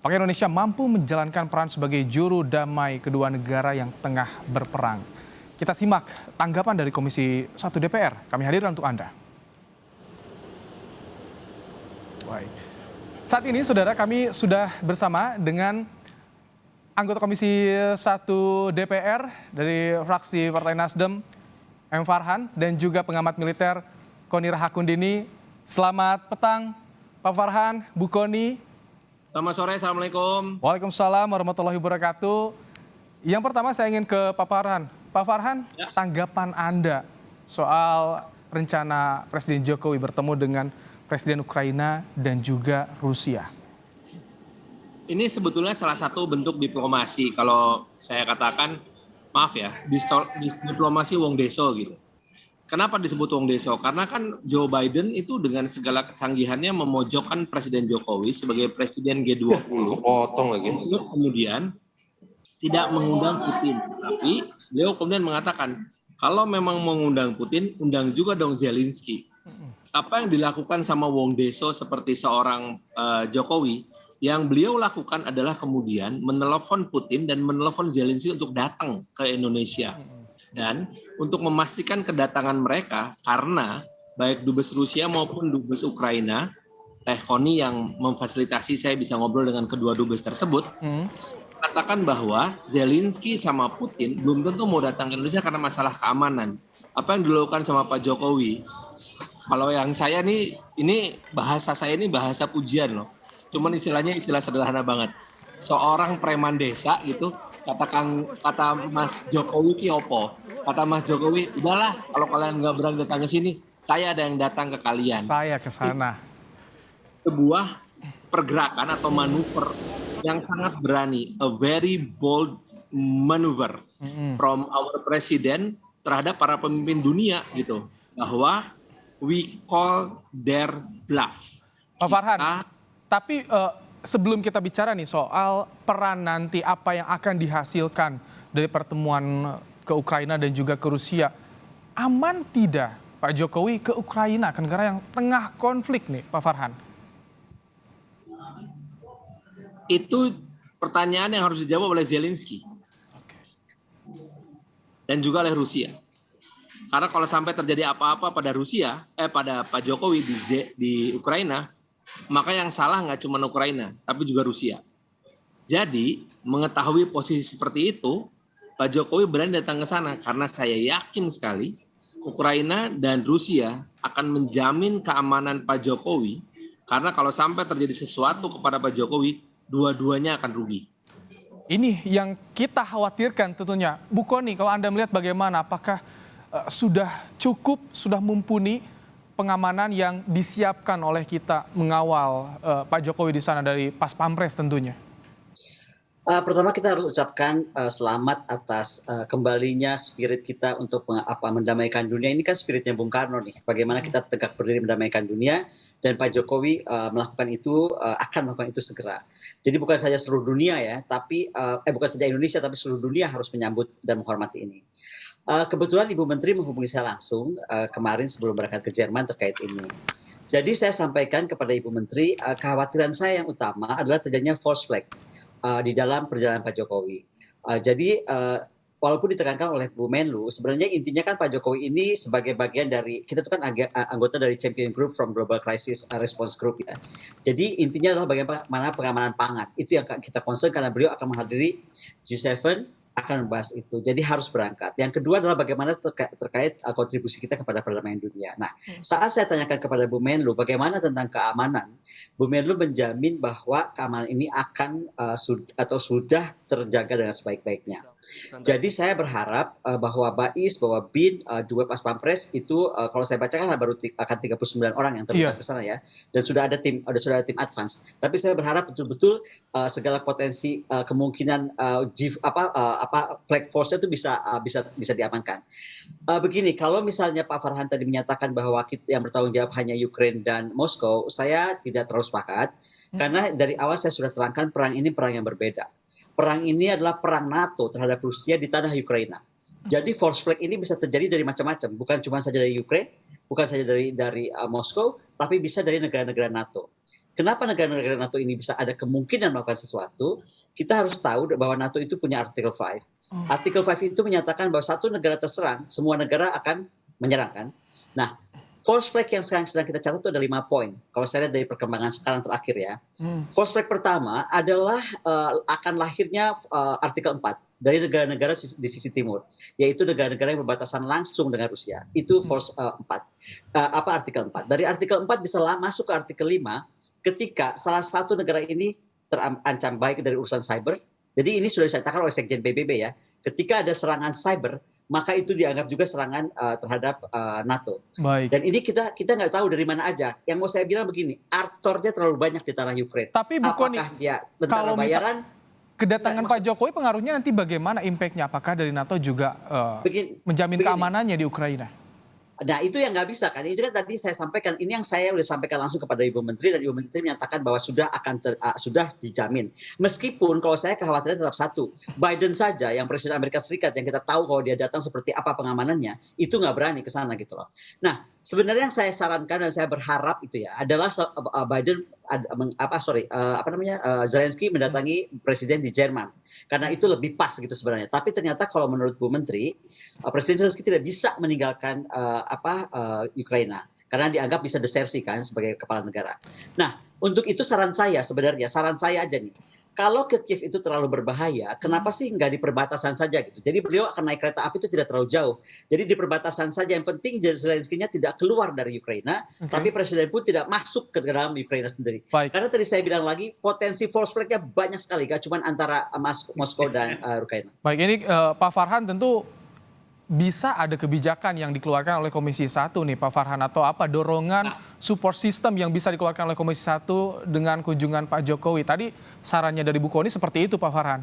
apakah Indonesia mampu menjalankan peran sebagai juru damai kedua negara yang tengah berperang? Kita simak tanggapan dari Komisi 1 DPR. Kami hadirkan untuk Anda. Baik. Saat ini, saudara, kami sudah bersama dengan anggota Komisi 1 DPR dari fraksi Partai Nasdem, M. Farhan, dan juga pengamat militer Koni Rahakundini. Selamat petang, Pak Farhan, Bu Koni. Selamat sore, Assalamualaikum. Waalaikumsalam warahmatullahi wabarakatuh. Yang pertama saya ingin ke Pak Farhan. Pak Farhan, tanggapan Anda soal rencana Presiden Jokowi bertemu dengan Presiden Ukraina dan juga Rusia. Ini sebetulnya salah satu bentuk diplomasi. Kalau saya katakan, maaf ya, diplomasi wong deso gitu. Kenapa disebut wong deso? Karena kan Joe Biden itu dengan segala kecanggihannya memojokkan Presiden Jokowi sebagai Presiden G20. Potong lagi. Kemudian tidak mengundang Putin. Tapi beliau kemudian mengatakan, kalau memang mengundang Putin, undang juga dong Zelensky. Apa yang dilakukan sama wong deso seperti seorang Jokowi, yang beliau lakukan adalah kemudian menelepon Putin dan menelepon Zelensky untuk datang ke Indonesia. Dan untuk memastikan kedatangan mereka, karena baik Dubes Rusia maupun Dubes Ukraina, Teh Koni yang memfasilitasi saya bisa ngobrol dengan kedua Dubes tersebut, katakan bahwa Zelensky sama Putin belum tentu mau datang ke Indonesia karena masalah keamanan. Apa yang dilakukan sama Pak Jokowi? Kalau yang saya nih, ini bahasa saya ini bahasa pujian loh. Cuman istilahnya istilah sederhana banget. Seorang preman desa gitu, kata Mas Jokowi ki opo? Kata Mas Jokowi, udahlah kalau kalian nggak berani datang ke sini, saya ada yang datang ke kalian. Saya ke sana. Sebuah pergerakan atau manuver yang sangat berani, a very bold maneuver from our president terhadap para pemimpin dunia gitu, bahwa we call their bluff. Pak Farhan, tapi sebelum kita bicara nih soal peran nanti apa yang akan dihasilkan dari pertemuan ke Ukraina dan juga ke Rusia, aman tidak Pak Jokowi ke Ukraina, ke negara yang tengah konflik nih, Pak Farhan? Itu pertanyaan yang harus dijawab oleh Zelensky dan juga oleh Rusia. Karena kalau sampai terjadi apa-apa pada pada Pak Jokowi di Ukraina, maka yang salah nggak cuma Ukraina, tapi juga Rusia. Jadi mengetahui posisi seperti itu, Pak Jokowi berani datang ke sana karena saya yakin sekali Ukraina dan Rusia akan menjamin keamanan Pak Jokowi, karena kalau sampai terjadi sesuatu kepada Pak Jokowi, dua-duanya akan rugi. Ini yang kita khawatirkan tentunya. Bu Koni, kalau Anda melihat bagaimana, apakah sudah cukup, sudah mumpuni pengamanan yang disiapkan oleh kita mengawal Pak Jokowi di sana dari Pas Pampres tentunya? Pertama kita harus ucapkan selamat atas kembalinya spirit kita untuk mendamaikan dunia. Ini kan spiritnya Bung Karno nih. Bagaimana kita tegak berdiri mendamaikan dunia, dan Pak Jokowi melakukan itu, akan melakukan itu segera. Jadi bukan saja seluruh dunia ya, tapi bukan saja Indonesia, tapi seluruh dunia harus menyambut dan menghormati ini. Kebetulan Ibu Menteri menghubungi saya langsung kemarin sebelum berangkat ke Jerman terkait ini. Jadi saya sampaikan kepada Ibu Menteri, kekhawatiran saya yang utama adalah terjadinya false flag di dalam perjalanan Pak Jokowi. Jadi walaupun ditekankan oleh Bu Menlu, sebenarnya intinya kan Pak Jokowi ini sebagai bagian dari, kita itu kan anggota dari Champion Group from Global Crisis Response Group ya. Jadi intinya adalah bagaimana pengamanan pangan. Itu yang kita concern karena beliau akan menghadiri G7, akan membahas itu. Jadi harus berangkat. Yang kedua adalah bagaimana terkait kontribusi kita kepada perdamaian dunia. Nah, saat saya tanyakan kepada Bu Menlu bagaimana tentang keamanan, Bu Menlu menjamin bahwa keamanan ini akan sudah terjaga dengan sebaik-baiknya. Jadi saya berharap bahwa Bais, bahwa BIN, dua Pas Pampres itu kalau saya bacakan baru akan 39 orang yang terlibat ke sana ya. Dan sudah ada tim advance. Tapi saya berharap betul-betul segala potensi kemungkinan flag force itu bisa diamankan. Begini, kalau misalnya Pak Farhan tadi menyatakan bahwa yang bertanggung jawab hanya Ukraine dan Moskow, saya tidak terlalu sepakat. Karena dari awal saya sudah terangkan perang ini perang yang berbeda. Perang ini adalah perang NATO terhadap Rusia di tanah Ukraina. Jadi false flag ini bisa terjadi dari macam-macam, bukan cuma saja dari Ukraine, bukan saja dari Moskow, tapi bisa dari negara-negara NATO. kenapa negara-negara NATO ini bisa ada kemungkinan melakukan sesuatu, kita harus tahu bahwa NATO itu punya Artikel 5. Artikel 5 itu menyatakan bahwa satu negara terserang, semua negara akan menyerang kan. Nah, false flag yang sekarang sedang kita catat itu ada 5 poin. Kalau saya lihat dari perkembangan sekarang terakhir ya. False flag pertama adalah akan lahirnya Artikel 4 dari negara-negara di sisi timur, yaitu negara-negara yang berbatasan langsung dengan Rusia. Itu false 4. Artikel 4. Dari Artikel 4 bisa masuk ke Artikel 5 ketika salah satu negara ini terancam baik dari urusan cyber. Jadi ini sudah dinyatakan oleh Sekjen PBB ya. Ketika ada serangan cyber, maka itu dianggap juga serangan terhadap NATO. Baik. Dan ini kita nggak tahu dari mana aja. Yang mau saya bilang begini, aktornya terlalu banyak di tanah Ukraine. Tapi Bu Kony, apakah dia tentara kalau bayaran? Kedatangan Pak Jokowi pengaruhnya nanti bagaimana impact-nya? Apakah dari NATO juga menjamin keamanannya di Ukraina? Nah itu yang nggak bisa kan, itu kan tadi saya sampaikan, ini yang saya udah sampaikan langsung kepada Ibu Menteri, dan Ibu Menteri menyatakan bahwa sudah dijamin. Meskipun kalau saya kekhawatiran tetap satu, Biden saja yang Presiden Amerika Serikat yang kita tahu kalau dia datang seperti apa pengamanannya, itu nggak berani ke sana gitu loh. Nah sebenarnya yang saya sarankan dan saya berharap itu ya adalah Biden Zelensky mendatangi presiden di Jerman karena itu lebih pas gitu sebenarnya. Tapi ternyata kalau menurut Bu Menteri, Presiden Zelensky tidak bisa meninggalkan Ukraina karena dianggap bisa desersi kan sebagai kepala negara. Nah, untuk itu saran saya aja nih. Kalau ke Kiev itu terlalu berbahaya, kenapa sih nggak di perbatasan saja gitu? Jadi beliau akan naik kereta api itu tidak terlalu jauh. Jadi di perbatasan saja, yang penting Zelensky-nya tidak keluar dari Ukraina, tapi presiden pun tidak masuk ke dalam Ukraina sendiri. Baik. Karena tadi saya bilang lagi, potensi false flag-nya banyak sekali, gak cuma antara Moskow dan Ukraina. Baik, ini Pak Farhan tentu bisa ada kebijakan yang dikeluarkan oleh Komisi 1 nih Pak Farhan, atau apa dorongan support system yang bisa dikeluarkan oleh Komisi 1 dengan kunjungan Pak Jokowi. Tadi sarannya dari Bu Kony seperti itu Pak Farhan.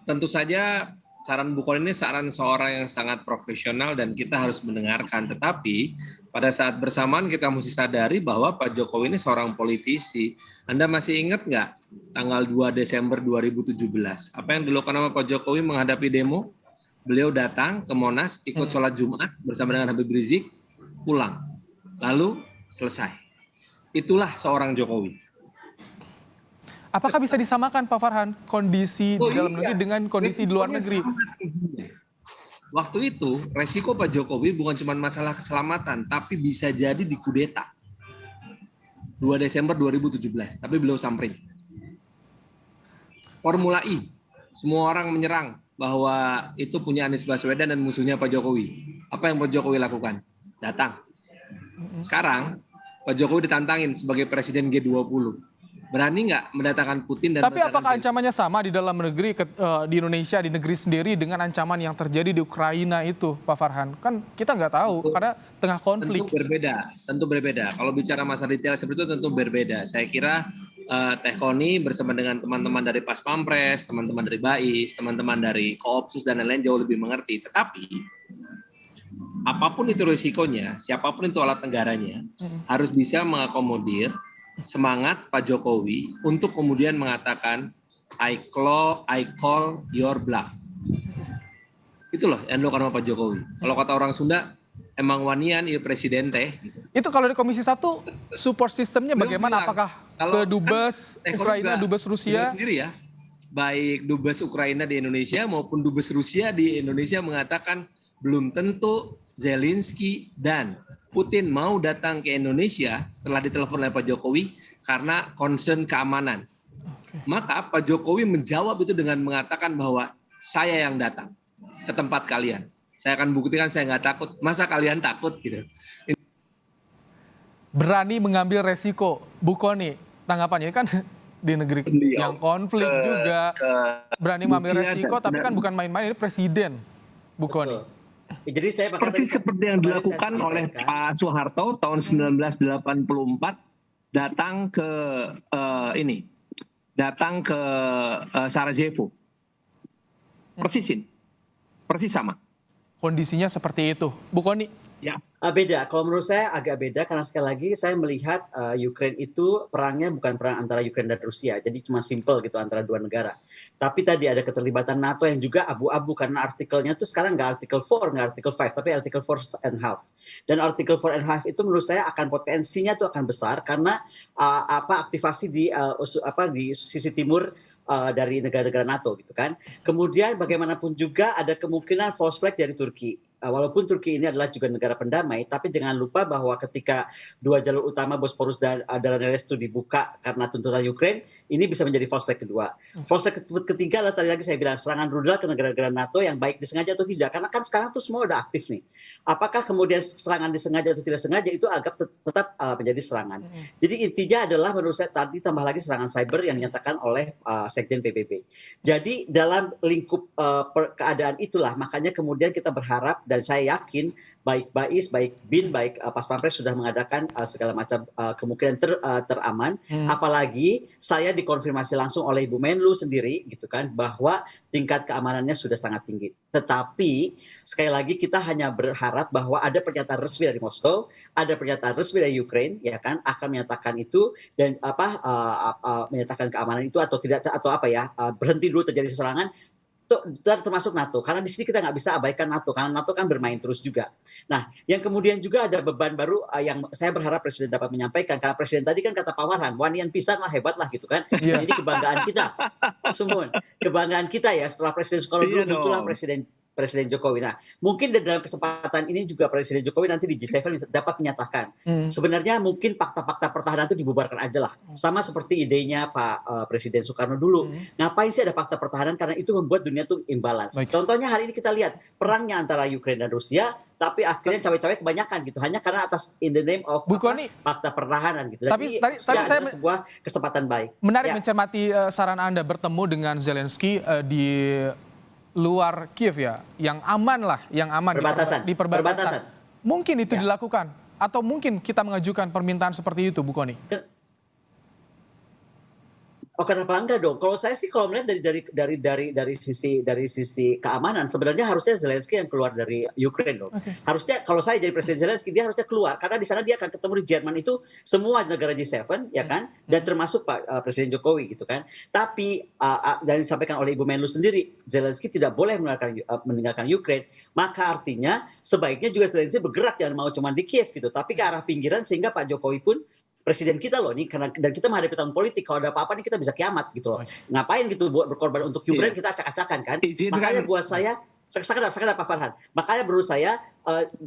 Tentu saja saran Bu Kony ini saran seorang yang sangat profesional dan kita harus mendengarkan. Tetapi pada saat bersamaan kita mesti sadari bahwa Pak Jokowi ini seorang politisi. Anda masih ingat nggak tanggal 2 Desember 2017? Apa yang dilakukan sama Pak Jokowi menghadapi demo? Beliau datang ke Monas, ikut sholat Jumat bersama dengan Habib Rizik, pulang. Lalu selesai. Itulah seorang Jokowi. Apakah bisa disamakan Pak Farhan kondisi di dalam negeri dengan kondisi di luar negeri? Waktu itu resiko Pak Jokowi bukan cuma masalah keselamatan, tapi bisa jadi dikudeta. 2 Desember 2017, tapi beliau samperin. Formula E, semua orang menyerang bahwa itu punya Anies Baswedan dan musuhnya Pak Jokowi. Apa yang Pak Jokowi lakukan? Datang. Sekarang Pak Jokowi ditantangin sebagai Presiden G20. Berani nggak mendatangkan Putin dan... Tapi apakah ancamannya sama di dalam negeri, di Indonesia, di negeri sendiri dengan ancaman yang terjadi di Ukraina itu Pak Farhan? Kan kita nggak tahu karena tengah konflik. Tentu berbeda. Kalau bicara masalah detail seperti itu tentu berbeda. Saya kira Teh Kony bersama dengan teman-teman dari Pas Pampres, teman-teman dari BAIS, teman-teman dari Koopsus dan lain-lain jauh lebih mengerti. Tetapi apapun itu risikonya, siapapun itu alat negaranya, harus bisa mengakomodir semangat Pak Jokowi untuk kemudian mengatakan I call your bluff. Itu loh yang dilakukan sama Pak Jokowi. Kalau kata orang Sunda, emang wanian ya presiden teh. Itu kalau di Komisi 1 support sistemnya bagaimana? Apakah ke Dubes Ukraina, Dubes Rusia? Sendiri ya, baik Dubes Ukraina di Indonesia maupun Dubes Rusia di Indonesia mengatakan belum tentu Zelensky dan Putin mau datang ke Indonesia setelah ditelepon oleh Pak Jokowi karena concern keamanan. Maka Pak Jokowi menjawab itu dengan mengatakan bahwa saya yang datang ke tempat kalian. Saya akan buktikan saya nggak takut. Masa kalian takut gitu? Berani mengambil resiko, Bu Kony. Tanggapannya kan di negeri yang konflik juga berani mengambil resiko, tapi kan bukan main-main, ini presiden, Bu Kony. Jadi saya seperti yang dilakukan oleh Pak Soeharto tahun 1984 datang ke Sarajevo. Persis sama. Kondisinya seperti itu, Bu Kony. Ya. Beda. Kalau menurut saya agak beda karena sekali lagi saya melihat Ukraine itu perangnya bukan perang antara Ukraine dan Rusia. Jadi cuma simple gitu antara dua negara. Tapi tadi ada keterlibatan NATO yang juga abu-abu karena artikelnya tuh sekarang nggak artikel 4, nggak artikel 5, tapi artikel 4 and half. Dan artikel 4 and half itu menurut saya akan potensinya tuh akan besar karena aktivasi di sisi timur dari negara-negara NATO gitu kan. Kemudian bagaimanapun juga ada kemungkinan false flag dari Turki. Walaupun Turki ini adalah juga negara pendamai, tapi jangan lupa bahwa ketika dua jalur utama Bosporus dan Dardanelles itu dibuka karena tuntutan Ukraine, ini bisa menjadi false flag kedua. False flag ketiga adalah tadi lagi saya bilang serangan rudal ke negara-negara NATO yang baik disengaja atau tidak, karena kan sekarang tuh semua udah aktif nih. Apakah kemudian serangan disengaja atau tidak sengaja itu agak tetap menjadi serangan. Jadi intinya adalah menurut saya tadi tambah lagi serangan cyber yang dinyatakan oleh Sekjen PBB. Jadi dalam lingkup keadaan itulah makanya kemudian kita berharap dan saya yakin baik Bais, baik BIN, baik Pas Pampres sudah mengadakan segala macam kemungkinan teraman. Apalagi saya dikonfirmasi langsung oleh Ibu Menlu sendiri gitu kan bahwa tingkat keamanannya sudah sangat tinggi. Tetapi sekali lagi kita hanya berharap bahwa ada pernyataan resmi dari Moskow, ada pernyataan resmi dari Ukraine ya kan akan menyatakan itu dan menyatakan keamanan itu atau tidak atau berhenti dulu terjadi serangan. Termasuk NATO, karena di sini kita nggak bisa abaikan NATO, karena NATO kan bermain terus juga. Nah, yang kemudian juga ada beban baru yang saya berharap Presiden dapat menyampaikan, karena Presiden tadi kan kata Pak Warhan, wanian pisan lah, hebat lah gitu kan. Iya. Ini kebanggaan kita, semua kebanggaan kita ya, setelah Presiden Soekarno dulu Iya muncullah dong. Presiden Jokowi. Nah, mungkin dalam kesempatan ini juga Presiden Jokowi nanti di G7 dapat menyatakan sebenarnya mungkin fakta-fakta pertahanan itu dibubarkan aja lah. Sama seperti idenya Pak Presiden Soekarno dulu. Ngapain sih ada fakta pertahanan? Karena itu membuat dunia tuh imbalance. Baik. Contohnya hari ini kita lihat perangnya antara Ukraine dan Rusia, tapi akhirnya cawe-cawe kebanyakan gitu. Hanya karena atas in the name of Bu Kony, fakta pertahanan gitu. Dan tapi ini tadi sudah saya adalah sebuah kesempatan baik. menarik Ya. mencermati saran Anda bertemu dengan Zelensky di luar Kiev ya, yang aman lah, yang aman Perbatasan. di perbatasan. Perbatasan. Mungkin itu Ya. dilakukan atau mungkin kita mengajukan permintaan seperti itu, Bu Kony? Oh, kenapa enggak dong? Kalau saya sih kalau melihat dari sisi keamanan sebenarnya harusnya Zelensky yang keluar dari Ukraine dong. Oke. Harusnya kalau saya jadi Presiden Zelensky dia harusnya keluar karena di sana dia akan ketemu di Jerman itu semua negara G7 ya kan dan termasuk Pak Presiden Jokowi gitu kan. Tapi dan disampaikan oleh Ibu Menlu sendiri Zelensky tidak boleh meninggalkan Ukraine. Maka artinya sebaiknya juga Zelensky bergerak jangan mau cuma di Kiev gitu, tapi ke arah pinggiran sehingga Pak Jokowi pun presiden kita loh nih karena dan kita menghadapi tahun politik kalau ada apa-apa nih kita bisa kiamat gitu loh. Ngapain gitu buat berkorban untuk Ukraine kita acak-acakan kan. Izinkan. Makanya buat saya sekedar Pak Farhan. Makanya menurut saya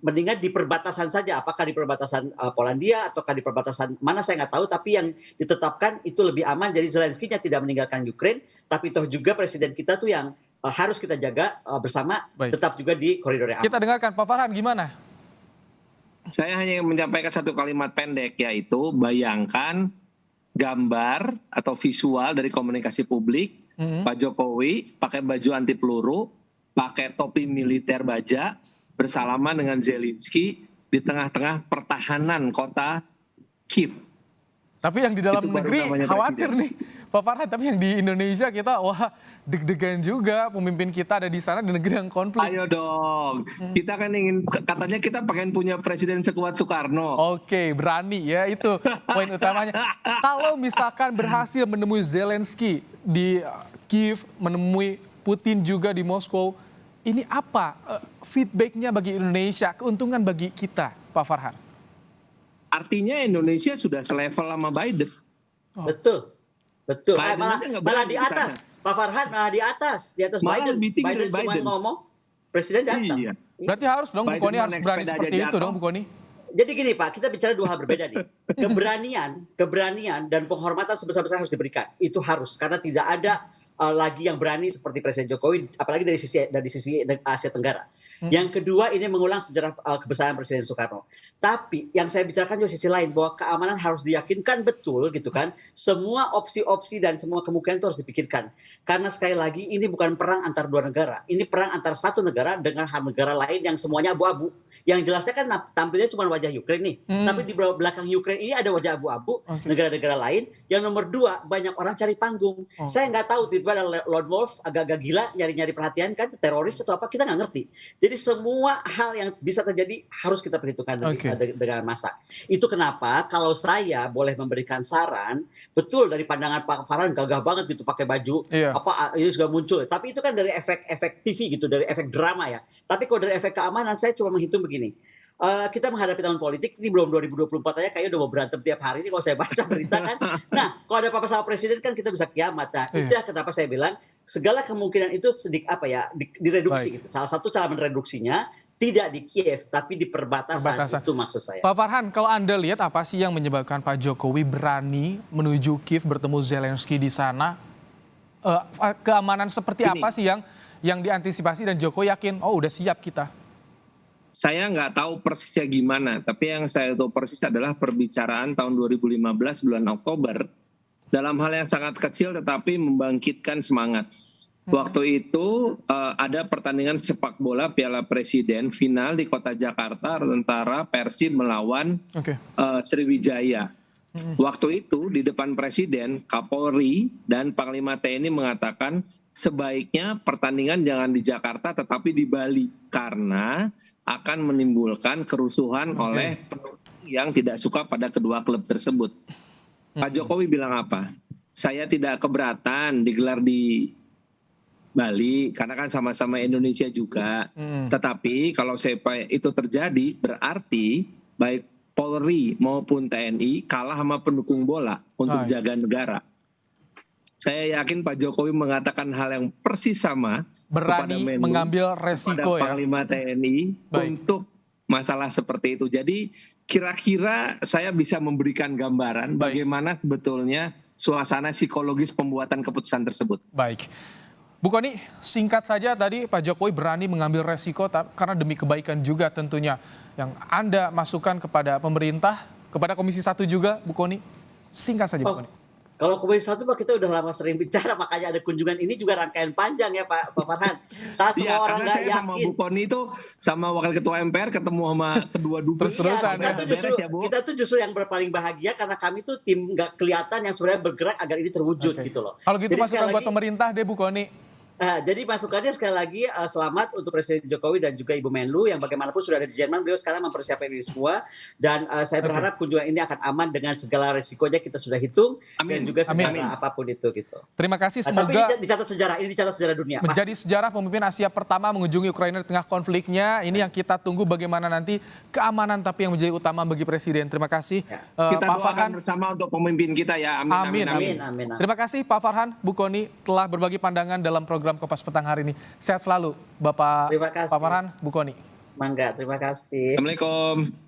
mendingan di perbatasan saja apakah di perbatasan Polandia ataukah di perbatasan mana saya nggak tahu tapi yang ditetapkan itu lebih aman jadi Zelensky-nya tidak meninggalkan Ukraine tapi toh juga presiden kita tuh yang harus kita jaga bersama Baik. tetap juga di koridor yang aman. Kita dengarkan Pak Farhan gimana? Saya hanya menyampaikan satu kalimat pendek, yaitu bayangkan gambar atau visual dari komunikasi publik, Pak Jokowi pakai baju anti peluru, pakai topi militer baja, bersalaman dengan Zelensky di tengah-tengah pertahanan kota Kiev. Tapi yang di dalam Itu baru negeri namanya khawatir presiden. nih, Pak Farhan. Tapi yang di Indonesia kita, wah deg-degan juga pemimpin kita ada di sana di negeri yang konflik. Ayo dong, kita kan ingin, katanya kita pengen punya presiden sekuat Soekarno. Oke, berani ya itu poin utamanya. Kalau misalkan berhasil menemui Zelensky di Kiev, menemui Putin juga di Moskow, ini apa feedbacknya bagi Indonesia, keuntungan bagi kita, Pak Farhan? Artinya Indonesia sudah selevel sama Biden. Betul. Biden aja nggak Malah berani di ke atas. sana. Pak Farhan malah di atas Malah Biden. lebih tinggi Biden dari cuma Biden. ngomong, presiden datang. Iya. Berarti harus dong Bu Biden Kony mau harus naik berani sepeda seperti aja itu jatuh. dong Bu Kony. Jadi gini Pak, kita bicara dua hal berbeda nih. Keberanian dan penghormatan sebesar-besar harus diberikan. Itu harus karena tidak ada lagi yang berani seperti Presiden Jokowi, apalagi dari sisi Asia Tenggara. Yang kedua ini mengulang sejarah kebesaran Presiden Soekarno. Tapi yang saya bicarakan juga sisi lain bahwa keamanan harus diyakinkan betul gitu kan. Semua opsi-opsi dan semua kemungkinan itu harus dipikirkan. Karena sekali lagi ini bukan perang antar dua negara. Ini perang antar satu negara dengan negara lain yang semuanya abu-abu. Yang jelasnya kan tampilnya cuma wajah wajah Ukraine nih. Tapi di belakang Ukraine ini ada wajah abu-abu Oke. negara-negara lain. Yang nomor 2, banyak orang cari panggung. Saya nggak tahu tiba-tiba ada lone wolf agak-agak gila nyari-nyari perhatian kan, teroris atau apa, kita nggak ngerti. Jadi semua hal yang bisa terjadi harus kita perhitungkan dengan masak. Itu kenapa kalau saya boleh memberikan saran, betul dari pandangan Pak Farhan gagah banget gitu pakai baju apa itu juga muncul. Tapi itu kan dari efek TV gitu, dari efek drama ya. Tapi kalau dari efek keamanan, saya cuma menghitung begini. Kita menghadapi tahun politik, ini belum 2024 aja kayaknya udah mau berantem tiap hari ini kalau saya baca berita kan. Nah, kalau ada apa-apa sama presiden kan kita bisa kiamat. Nah, itulah kenapa saya bilang segala kemungkinan itu direduksi gitu. Salah satu cara mereduksinya tidak di Kiev tapi di perbatasan. Itu maksud saya. Pak Farhan, kalau Anda lihat apa sih yang menyebabkan Pak Jokowi berani menuju Kiev bertemu Zelensky di sana? Keamanan seperti apa sih yang diantisipasi dan Jokowi yakin udah siap kita? Saya nggak tahu persisnya gimana, tapi yang saya tahu persis adalah perbicaraan tahun 2015 bulan Oktober dalam hal yang sangat kecil tetapi membangkitkan semangat. Waktu itu ada pertandingan sepak bola Piala Presiden final di kota Jakarta antara Persib melawan Sriwijaya. Waktu itu di depan Presiden, Kapolri dan Panglima TNI mengatakan sebaiknya pertandingan jangan di Jakarta tetapi di Bali karena akan menimbulkan kerusuhan oleh penonton yang tidak suka pada kedua klub tersebut. Pak Jokowi bilang apa? Saya tidak keberatan digelar di Bali karena kan sama-sama Indonesia juga. Tetapi kalau itu terjadi berarti baik Polri maupun TNI kalah sama pendukung bola untuk jaga negara. Saya yakin Pak Jokowi mengatakan hal yang persis sama, berani mengambil resiko kepada Panglima TNI untuk masalah seperti itu. Jadi kira-kira saya bisa memberikan gambaran bagaimana sebetulnya suasana psikologis pembuatan keputusan tersebut. Baik. Bu Kony, singkat saja tadi Pak Jokowi berani mengambil resiko karena demi kebaikan juga tentunya. Yang Anda masukkan kepada pemerintah, kepada Komisi 1 juga, Bu Kony. Singkat saja, Bu Kony. Kalau Komisi 1 Pak, kita udah lama sering bicara, makanya ada kunjungan ini juga rangkaian panjang ya Pak Farhan. Saat semua orang nggak yakin. Sama Bu Kony itu sama Wakil Ketua MPR ketemu sama kedua dubes. Kita tuh justru yang paling bahagia karena kami tuh tim nggak kelihatan yang sebenarnya bergerak agar ini terwujud gitu loh. Kalau gitu masukan buat pemerintah deh Bu Kony. Jadi masukannya sekali lagi selamat untuk Presiden Jokowi dan juga Ibu Menlu yang bagaimanapun sudah ada di Jerman, beliau sekarang mempersiapkan ini semua dan saya berharap kunjungan ini akan aman dengan segala resikonya kita sudah hitung dan juga segala apapun itu gitu. Terima kasih, semoga tapi ini dicatat sejarah dunia. Menjadi sejarah pemimpin Asia pertama mengunjungi Ukraina di tengah konfliknya. Ini yang kita tunggu bagaimana nanti keamanan tapi yang menjadi utama bagi Presiden. Terima kasih kita Pak Farhan bersama untuk pemimpin kita ya. Amin. Terima kasih Pak Farhan, Bu Kony telah berbagi pandangan dalam program Kompas Petang hari ini. Sehat selalu Bapak. Terima kasih. Pak Farhan, Bu Kony. Mangga, terima kasih. Assalamualaikum.